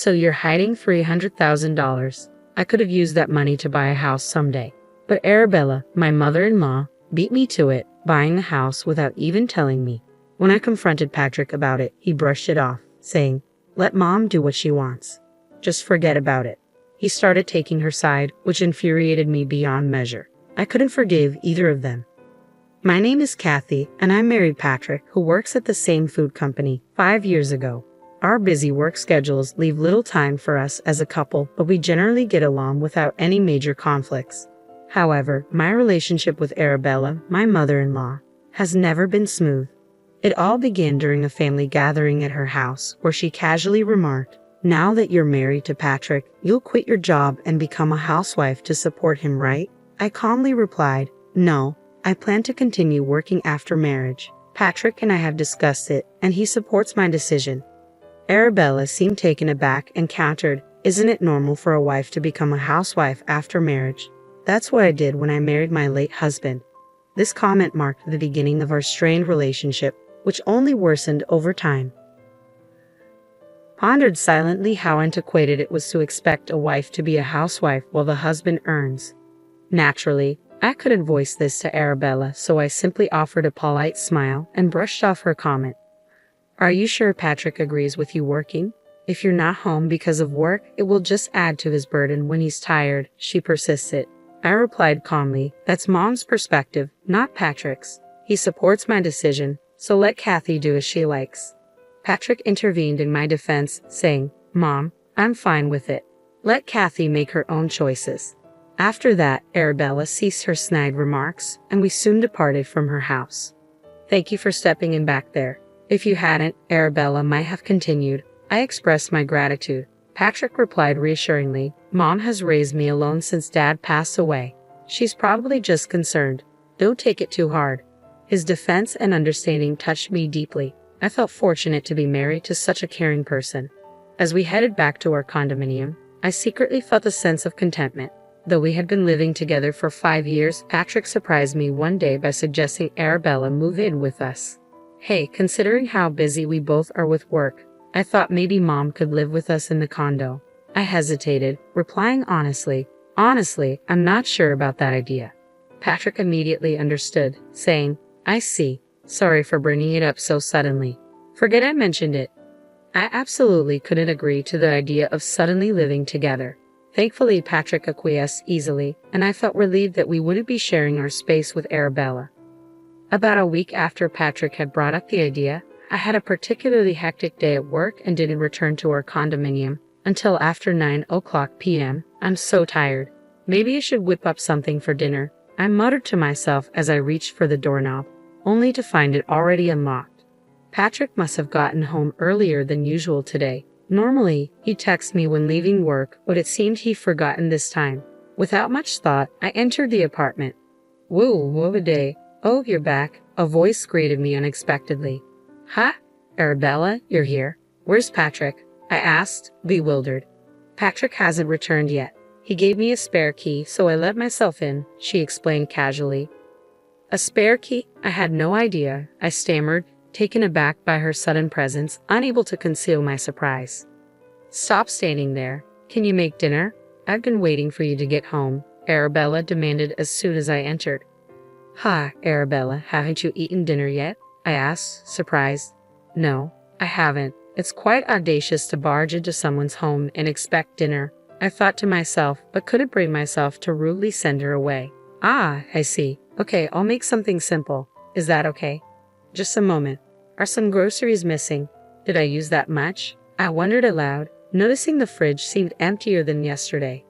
So you're hiding $300,000. I could have used that money to buy a house someday. But Arabella, my mother-in-law, beat me to it, buying the house without even telling me. When I confronted Patrick about it, he brushed it off, saying, "Let Mom do what she wants. Just forget about it." He started taking her side, which infuriated me beyond measure. I couldn't forgive either of them. My name is Kathy, and I married Patrick, who works at the same food company, 5 years ago. Our busy work schedules leave little time for us as a couple, but we generally get along without any major conflicts. However, my relationship with Arabella, my mother-in-law, has never been smooth. It all began during a family gathering at her house, where she casually remarked, "Now that you're married to Patrick, you'll quit your job and become a housewife to support him, right?" I calmly replied, "No, I plan to continue working after marriage. Patrick and I have discussed it, and he supports my decision." Arabella seemed taken aback and countered, "Isn't it normal for a wife to become a housewife after marriage? That's what I did when I married my late husband." This comment marked the beginning of our strained relationship, which only worsened over time. Pondered silently how antiquated it was to expect a wife to be a housewife while the husband earns. Naturally, I couldn't voice this to Arabella, so I simply offered a polite smile and brushed off her comment. "Are you sure Patrick agrees with you working? If you're not home because of work, it will just add to his burden when he's tired," she persisted. I replied calmly, "That's Mom's perspective, not Patrick's. He supports my decision, so let Kathy do as she likes." Patrick intervened in my defense, saying, "Mom, I'm fine with it. Let Kathy make her own choices." After that, Arabella ceased her snide remarks, and we soon departed from her house. "Thank you for stepping in back there. If you hadn't," Arabella might have continued. I expressed my gratitude. Patrick replied reassuringly, "Mom has raised me alone since Dad passed away. She's probably just concerned. Don't take it too hard." His defense and understanding touched me deeply. I felt fortunate to be married to such a caring person. As we headed back to our condominium, I secretly felt a sense of contentment. Though we had been living together for 5 years, Patrick surprised me one day by suggesting Arabella move in with us. Hey, considering how busy we both are with work, I thought maybe Mom could live with us in the condo. I hesitated, replying honestly, I'm not sure about that idea." Patrick immediately understood, saying, "I see. Sorry for bringing it up so suddenly. Forget I mentioned it." I absolutely couldn't agree to the idea of suddenly living together. Thankfully, Patrick acquiesced easily, and I felt relieved that we wouldn't be sharing our space with Arabella. About a week after Patrick had brought up the idea, I had a particularly hectic day at work and didn't return to our condominium until after 9:00 p.m. "I'm so tired. Maybe I should whip up something for dinner," I muttered to myself as I reached for the doorknob, only to find it already unlocked. Patrick must have gotten home earlier than usual today. Normally, he texts me when leaving work, but it seemed he'd forgotten this time. Without much thought, I entered the apartment. Woo a day. "Oh, you're back," a voice greeted me unexpectedly. "Huh? Arabella, you're here. Where's Patrick?" I asked, bewildered. "Patrick hasn't returned yet. He gave me a spare key, so I let myself in," she explained casually. "A spare key? I had no idea," I stammered, taken aback by her sudden presence, unable to conceal my surprise. "Stop standing there. Can you make dinner? I've been waiting for you to get home," Arabella demanded as soon as I entered. "Ha, Arabella, haven't you eaten dinner yet?" I asked, surprised. "No, I haven't. It's quite audacious to barge into someone's home and expect dinner," I thought to myself, but couldn't bring myself to rudely send her away. "Ah, I see. Okay, I'll make something simple. Is that okay?" "Just a moment. Are some groceries missing? Did I use that much?" I wondered aloud, noticing the fridge seemed emptier than yesterday.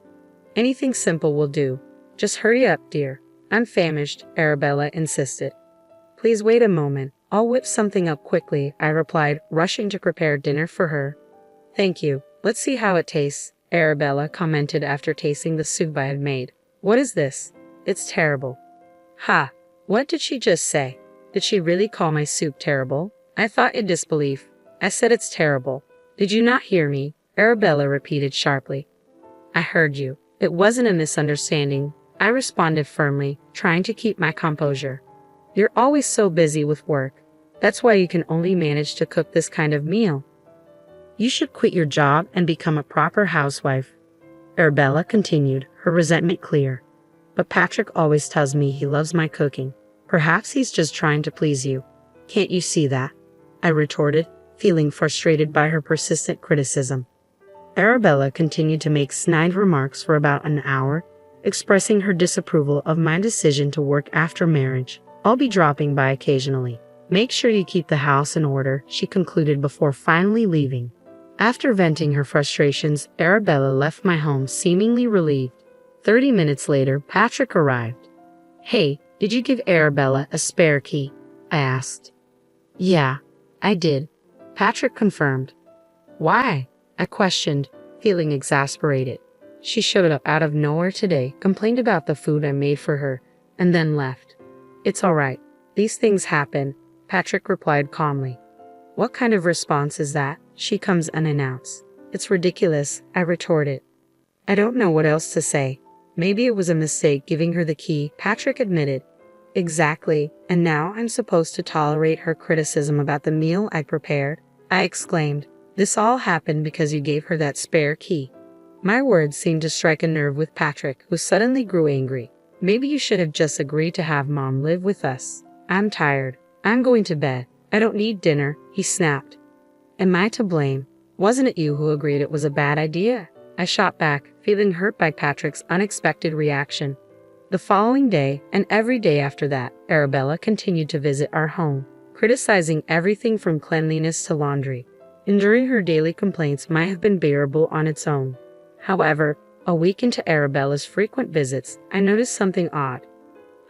"Anything simple will do. Just hurry up, dear. I'm famished," Arabella insisted. "Please wait a moment. I'll whip something up quickly," I replied, rushing to prepare dinner for her. "Thank you. Let's see how it tastes," Arabella commented after tasting the soup I had made. "What is this? It's terrible." "Ha! What did she just say? Did she really call my soup terrible?" I thought in disbelief. "I said it's terrible. Did you not hear me?" Arabella repeated sharply. "I heard you. It wasn't a misunderstanding," I responded firmly, trying to keep my composure. "You're always so busy with work. That's why you can only manage to cook this kind of meal." You should quit your job and become a proper housewife. Arabella continued, her resentment clear. But Patrick always tells me he loves my cooking. Perhaps he's just trying to please you. Can't you see that? I retorted, feeling frustrated by her persistent criticism. Arabella continued to make snide remarks for about an hour, expressing her disapproval of my decision to work after marriage. I'll be dropping by occasionally. Make sure you keep the house in order, she concluded before finally leaving. After venting her frustrations, Arabella left my home seemingly relieved. 30 minutes later, Patrick arrived. Hey, did you give Arabella a spare key? I asked. Yeah, I did. Patrick confirmed. Why? I questioned, feeling exasperated. She showed up out of nowhere today, complained about the food I made for her, and then left. It's all right. These things happen, Patrick replied calmly. What kind of response is that? She comes unannounced. It's ridiculous, I retorted. I don't know what else to say. Maybe it was a mistake giving her the key, Patrick admitted. Exactly, and now I'm supposed to tolerate her criticism about the meal I prepared? I exclaimed. This all happened because you gave her that spare key. My words seemed to strike a nerve with Patrick, who suddenly grew angry. Maybe you should have just agreed to have Mom live with us. I'm tired. I'm going to bed. I don't need dinner, he snapped. Am I to blame? Wasn't it you who agreed it was a bad idea? I shot back, feeling hurt by Patrick's unexpected reaction. The following day, and every day after that, Arabella continued to visit our home, criticizing everything from cleanliness to laundry. Enduring her daily complaints might have been bearable on its own. However, a week into Arabella's frequent visits, I noticed something odd.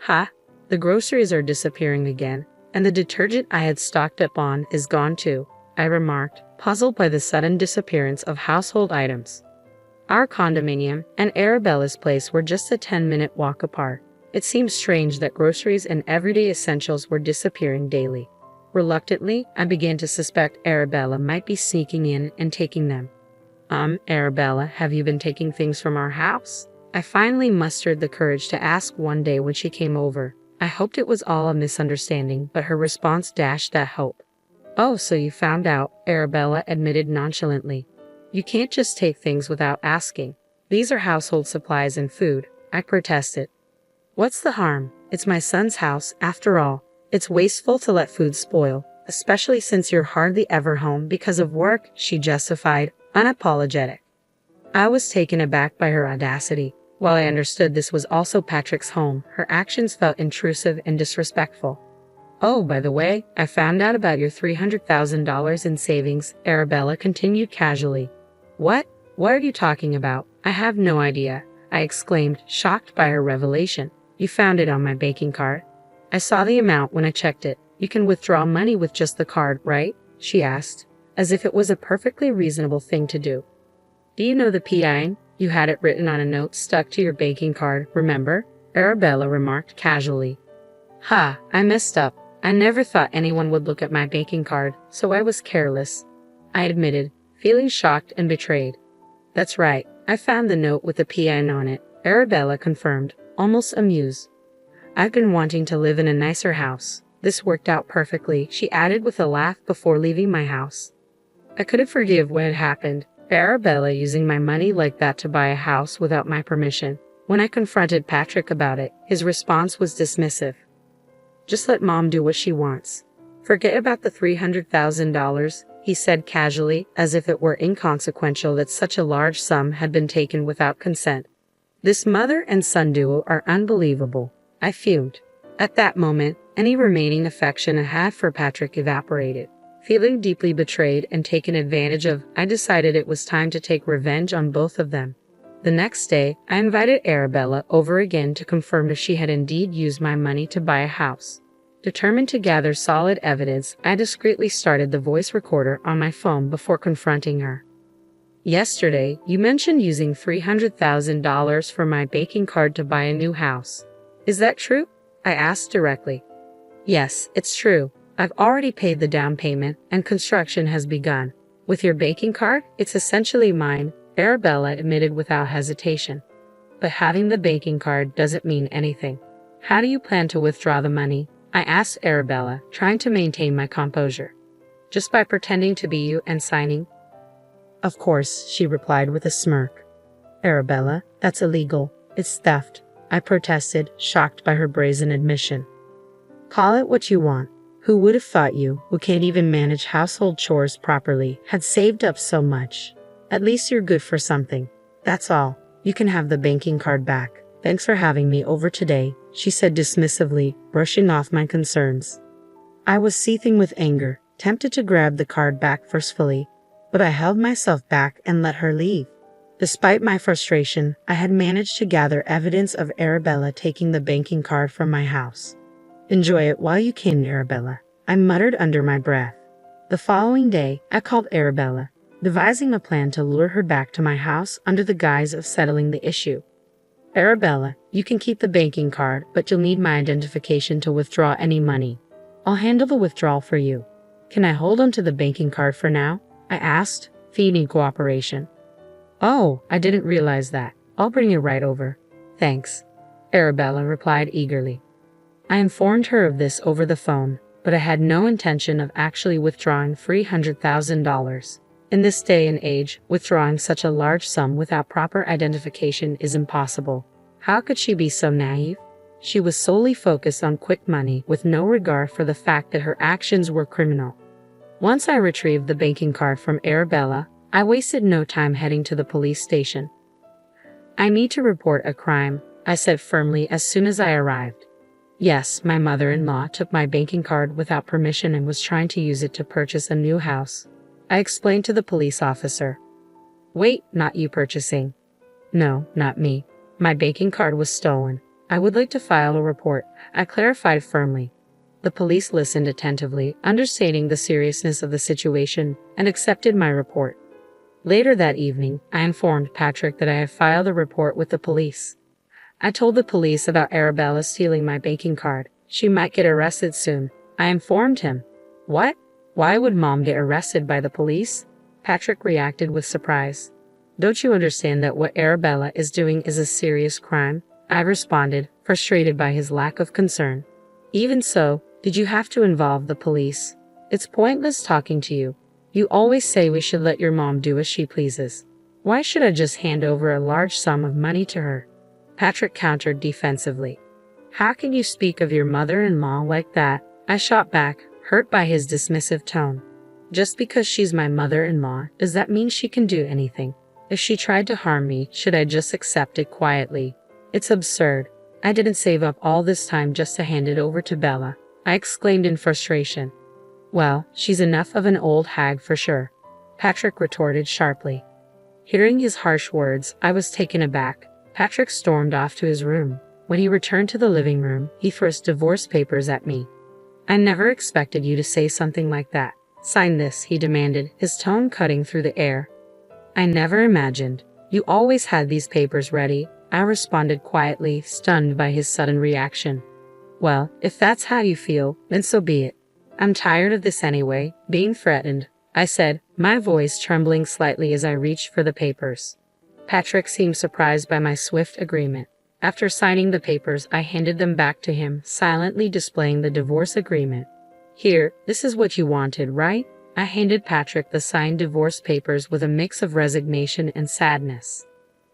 The groceries are disappearing again, and the detergent I had stocked up on is gone too, I remarked, puzzled by the sudden disappearance of household items. Our condominium and Arabella's place were just a 10-minute walk apart. It seemed strange that groceries and everyday essentials were disappearing daily. Reluctantly, I began to suspect Arabella might be sneaking in and taking them. Arabella, have you been taking things from our house? I finally mustered the courage to ask one day when she came over. I hoped it was all a misunderstanding, but her response dashed that hope. Oh, so you found out, Arabella admitted nonchalantly. You can't just take things without asking. These are household supplies and food, I protested. What's the harm? It's my son's house, after all. It's wasteful to let food spoil, especially since you're hardly ever home because of work, she justified, unapologetic. I was taken aback by her audacity. While I understood this was also Patrick's home, her actions felt intrusive and disrespectful. Oh, by the way, I found out about your $300,000 in savings, Arabella continued casually. What? What are you talking about? I have no idea, I exclaimed, shocked by her revelation. You found it on my banking card. I saw the amount when I checked it. You can withdraw money with just the card, right? She asked, as if it was a perfectly reasonable thing to do. Do you know the PIN? You had it written on a note stuck to your banking card, remember? Arabella remarked casually. I messed up. I never thought anyone would look at my banking card, so I was careless, I admitted, feeling shocked and betrayed. That's right, I found the note with the PIN on it, Arabella confirmed, almost amused. I've been wanting to live in a nicer house. This worked out perfectly, she added with a laugh before leaving my house. I couldn't forgive what had happened, Arabella using my money like that to buy a house without my permission. When I confronted Patrick about it, his response was dismissive. Just let Mom do what she wants. Forget about the $300,000, he said casually, as if it were inconsequential that such a large sum had been taken without consent. This mother and son duo are unbelievable, I fumed. At that moment, any remaining affection I had for Patrick evaporated. Feeling deeply betrayed and taken advantage of, I decided it was time to take revenge on both of them. The next day, I invited Arabella over again to confirm if she had indeed used my money to buy a house. Determined to gather solid evidence, I discreetly started the voice recorder on my phone before confronting her. Yesterday, you mentioned using $300,000 for my banking card to buy a new house. Is that true? I asked directly. Yes, it's true. I've already paid the down payment and construction has begun. With your banking card, it's essentially mine, Arabella admitted without hesitation. But having the banking card doesn't mean anything. How do you plan to withdraw the money? I asked Arabella, trying to maintain my composure. Just by pretending to be you and signing? Of course, she replied with a smirk. Arabella, that's illegal. It's theft, I protested, shocked by her brazen admission. Call it what you want. Who would have thought you, who can't even manage household chores properly, had saved up so much? At least you're good for something. That's all. You can have the banking card back. Thanks for having me over today, she said dismissively, brushing off my concerns. I was seething with anger, tempted to grab the card back forcefully, but I held myself back and let her leave. Despite my frustration, I had managed to gather evidence of Arabella taking the banking card from my house. Enjoy it while you can, Arabella, I muttered under my breath. The following day, I called Arabella, devising a plan to lure her back to my house under the guise of settling the issue. Arabella, you can keep the banking card, but you'll need my identification to withdraw any money. I'll handle the withdrawal for you. Can I hold on to the banking card for now? I asked, feigning cooperation. Oh, I didn't realize that. I'll bring it right over. Thanks, Arabella replied eagerly. I informed her of this over the phone, but I had no intention of actually withdrawing $300,000. In this day and age, withdrawing such a large sum without proper identification is impossible. How could she be so naive? She was solely focused on quick money with no regard for the fact that her actions were criminal. Once I retrieved the banking card from Arabella, I wasted no time heading to the police station. I need to report a crime, I said firmly as soon as I arrived. Yes, my mother-in-law took my banking card without permission and was trying to use it to purchase a new house. I explained to the police officer. Wait, not you purchasing. No, not me. My banking card was stolen. I would like to file a report, I clarified firmly. The police listened attentively, understanding the seriousness of the situation, and accepted my report. Later that evening, I informed Patrick that I had filed a report with the police. I told the police about Arabella stealing my banking card. She might get arrested soon. I informed him. What? Why would Mom get arrested by the police? Patrick reacted with surprise. Don't you understand that what Arabella is doing is a serious crime? I responded, frustrated by his lack of concern. Even so, did you have to involve the police? It's pointless talking to you. You always say we should let your mom do as she pleases. Why should I just hand over a large sum of money to her? Patrick countered defensively. How can you speak of your mother-in-law like that? I shot back, hurt by his dismissive tone. Just because she's my mother-in-law, does that mean she can do anything? If she tried to harm me, should I just accept it quietly? It's absurd. I didn't save up all this time just to hand it over to Bella, I exclaimed in frustration. Well, she's enough of an old hag for sure, Patrick retorted sharply. Hearing his harsh words, I was taken aback. Patrick stormed off to his room. When he returned to the living room, he thrust divorce papers at me. I never expected you to say something like that. Sign this, he demanded, his tone cutting through the air. I never imagined. You always had these papers ready, I responded quietly, stunned by his sudden reaction. Well, if that's how you feel, then so be it. I'm tired of this anyway, being threatened, I said, my voice trembling slightly as I reached for the papers. Patrick seemed surprised by my swift agreement. After signing the papers, I handed them back to him, silently displaying the divorce agreement. Here, this is what you wanted, right? I handed Patrick the signed divorce papers with a mix of resignation and sadness.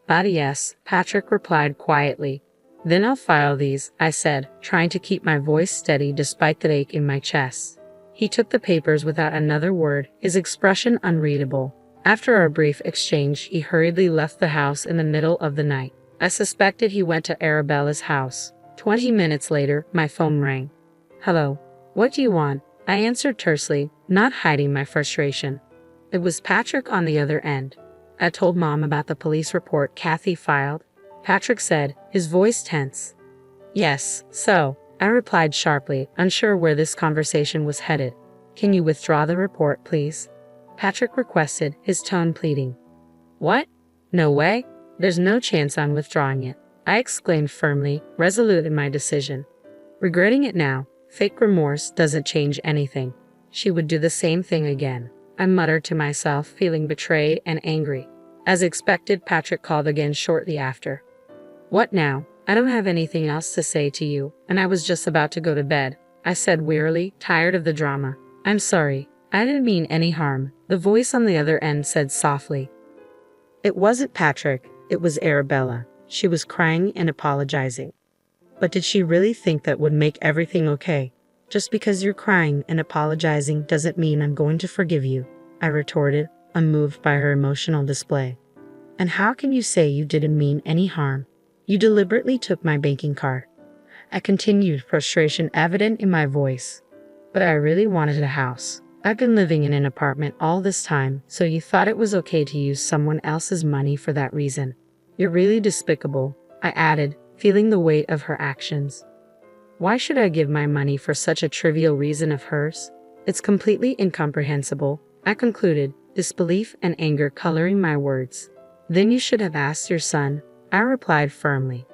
But yes, Patrick replied quietly. Then I'll file these, I said, trying to keep my voice steady despite the ache in my chest. He took the papers without another word, his expression unreadable. After our brief exchange, he hurriedly left the house in the middle of the night. I suspected he went to Arabella's house. 20 minutes later, my phone rang. Hello. What do you want? I answered tersely, not hiding my frustration. It was Patrick on the other end. I told Mom about the police report Kathy filed. Patrick said, his voice tense. Yes, so, I replied sharply, unsure where this conversation was headed. Can you withdraw the report, please? Patrick requested, his tone pleading. What? No way? There's no chance I'm withdrawing it, I exclaimed firmly, resolute in my decision. Regretting it now, fake remorse doesn't change anything. She would do the same thing again, I muttered to myself, feeling betrayed and angry. As expected, Patrick called again shortly after. What now? I don't have anything else to say to you, and I was just about to go to bed, I said wearily, tired of the drama. I'm sorry, I didn't mean any harm, the voice on the other end said softly. It wasn't Patrick, it was Arabella. She was crying and apologizing. But did she really think that would make everything okay? Just because you're crying and apologizing doesn't mean I'm going to forgive you, I retorted, unmoved by her emotional display. And how can you say you didn't mean any harm? You deliberately took my banking card. I continued, frustration evident in my voice. But I really wanted a house. I've been living in an apartment all this time, so you thought it was okay to use someone else's money for that reason. You're really despicable, I added, feeling the weight of her actions. Why should I give my money for such a trivial reason of hers? It's completely incomprehensible, I concluded, disbelief and anger coloring my words. Then you should have asked your son, I replied firmly.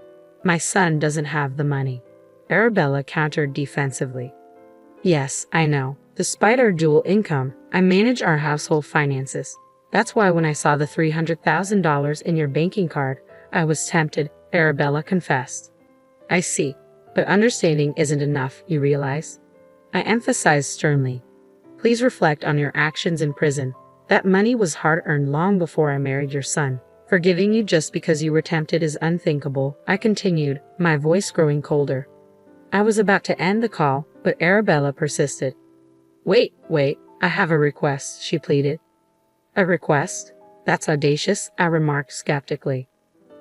My son doesn't have the money. Arabella countered defensively. Yes, I know. Despite our dual income, I manage our household finances. That's why when I saw the $300,000 in your banking card, I was tempted, Arabella confessed. I see. But understanding isn't enough, you realize? I emphasized sternly. Please reflect on your actions in prison. That money was hard-earned long before I married your son. Forgiving you just because you were tempted is unthinkable, I continued, my voice growing colder. I was about to end the call, but Arabella persisted. Wait, I have a request, she pleaded. A request? That's audacious, I remarked skeptically.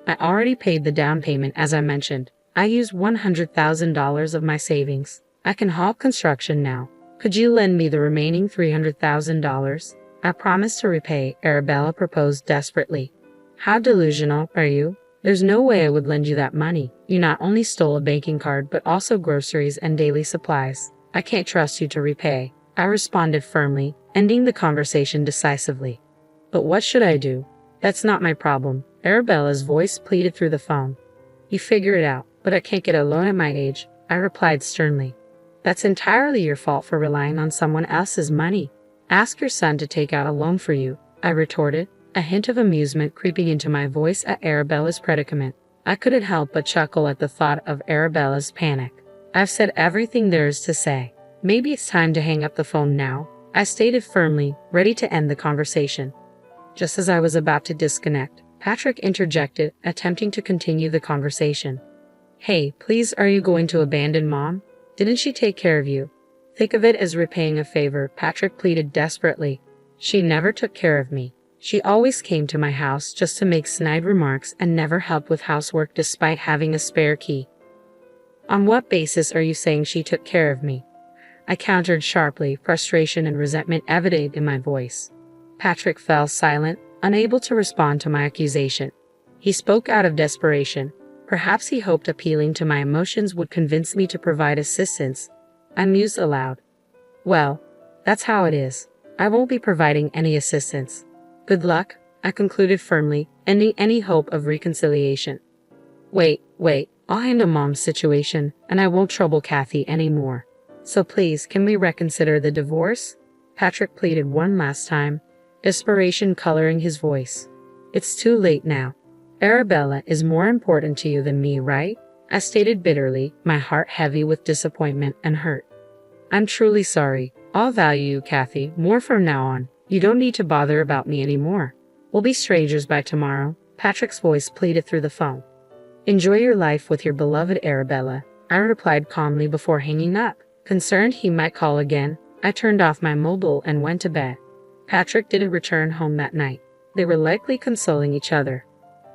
I already paid the down payment as I mentioned. I used $100,000 of my savings. I can halt construction now. Could you lend me the remaining $300,000? I promise to repay, Arabella proposed desperately. How delusional are you? There's no way I would lend you that money. You not only stole a banking card but also groceries and daily supplies. I can't trust you to repay, I responded firmly, ending the conversation decisively. But what should I do? That's not my problem, Arabella's voice pleaded through the phone. You figure it out, but I can't get a loan at my age, I replied sternly. That's entirely your fault for relying on someone else's money. Ask your son to take out a loan for you, I retorted, a hint of amusement creeping into my voice at Arabella's predicament. I couldn't help but chuckle at the thought of Arabella's panic. I've said everything there is to say. Maybe it's time to hang up the phone now, I stated firmly, ready to end the conversation. Just as I was about to disconnect, Patrick interjected, attempting to continue the conversation. Hey, please, are you going to abandon Mom? Didn't she take care of you? Think of it as repaying a favor, Patrick pleaded desperately. She never took care of me. She always came to my house just to make snide remarks and never helped with housework despite having a spare key. On what basis are you saying she took care of me? I countered sharply, frustration and resentment evident in my voice. Patrick fell silent, unable to respond to my accusation. He spoke out of desperation. Perhaps he hoped appealing to my emotions would convince me to provide assistance. I mused aloud. Well, that's how it is. I won't be providing any assistance. Good luck, I concluded firmly, ending any hope of reconciliation. Wait, I'll handle Mom's situation, and I won't trouble Kathy anymore. So please, can we reconsider the divorce? Patrick pleaded one last time, desperation coloring his voice. It's too late now. Arabella is more important to you than me, right? I stated bitterly, my heart heavy with disappointment and hurt. I'm truly sorry. I'll value you, Kathy, more from now on. You don't need to bother about me anymore. We'll be strangers by tomorrow, Patrick's voice pleaded through the phone. Enjoy your life with your beloved Arabella, I replied calmly before hanging up. Concerned he might call again, I turned off my mobile and went to bed. Patrick didn't return home that night. They were likely consoling each other.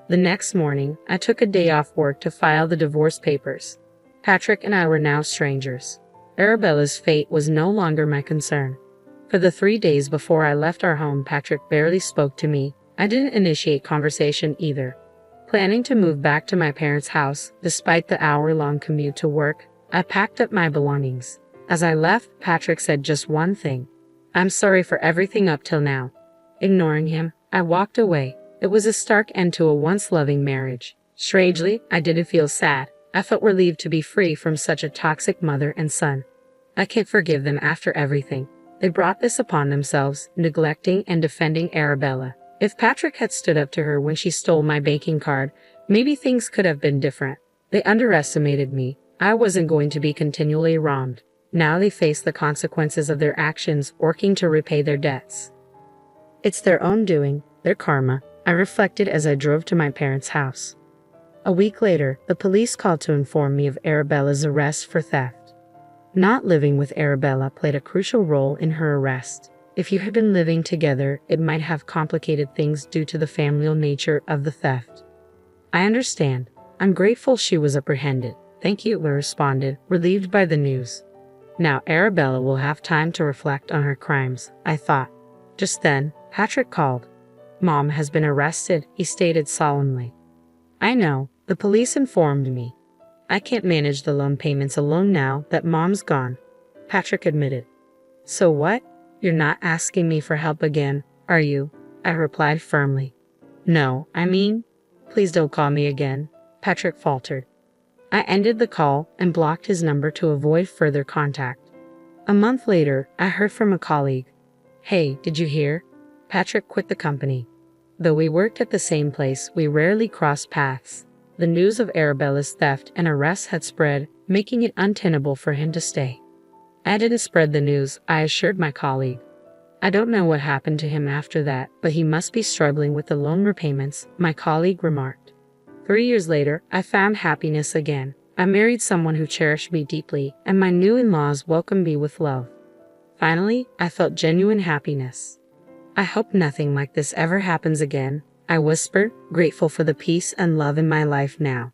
The next morning, I took a day off work to file the divorce papers. Patrick and I were now strangers. Arabella's fate was no longer my concern. For the 3 days before I left our home, Patrick barely spoke to me. I didn't initiate conversation either. Planning to move back to my parents' house, despite the hour-long commute to work, I packed up my belongings. As I left, Patrick said just one thing. I'm sorry for everything up till now. Ignoring him, I walked away. It was a stark end to a once loving marriage. Strangely, I didn't feel sad. I felt relieved to be free from such a toxic mother and son. I can't forgive them after everything. They brought this upon themselves, neglecting and defending Arabella. If Patrick had stood up to her when she stole my banking card, maybe things could have been different. They underestimated me. I wasn't going to be continually wronged. Now they face the consequences of their actions, working to repay their debts. It's their own doing, their karma, I reflected as I drove to my parents' house. A week later, the police called to inform me of Arabella's arrest for theft. Not living with Arabella played a crucial role in her arrest. If you had been living together, it might have complicated things due to the familial nature of the theft. I understand. I'm grateful she was apprehended. Thank you, I responded, relieved by the news. Now Arabella will have time to reflect on her crimes, I thought. Just then, Patrick called. Mom has been arrested, he stated solemnly. I know, the police informed me. I can't manage the loan payments alone now that Mom's gone, Patrick admitted. So what? You're not asking me for help again, are you? I replied firmly. No, please don't call me again, Patrick faltered. I ended the call and blocked his number to avoid further contact. A month later, I heard from a colleague. Hey, did you hear? Patrick quit the company. Though we worked at the same place, we rarely crossed paths. The news of Arabella's theft and arrest had spread, making it untenable for him to stay. I didn't spread the news, I assured my colleague. I don't know what happened to him after that, but he must be struggling with the loan repayments, my colleague remarked. 3 years later, I found happiness again. I married someone who cherished me deeply, and my new in-laws welcomed me with love. Finally, I felt genuine happiness. I hope nothing like this ever happens again, I whispered, grateful for the peace and love in my life now.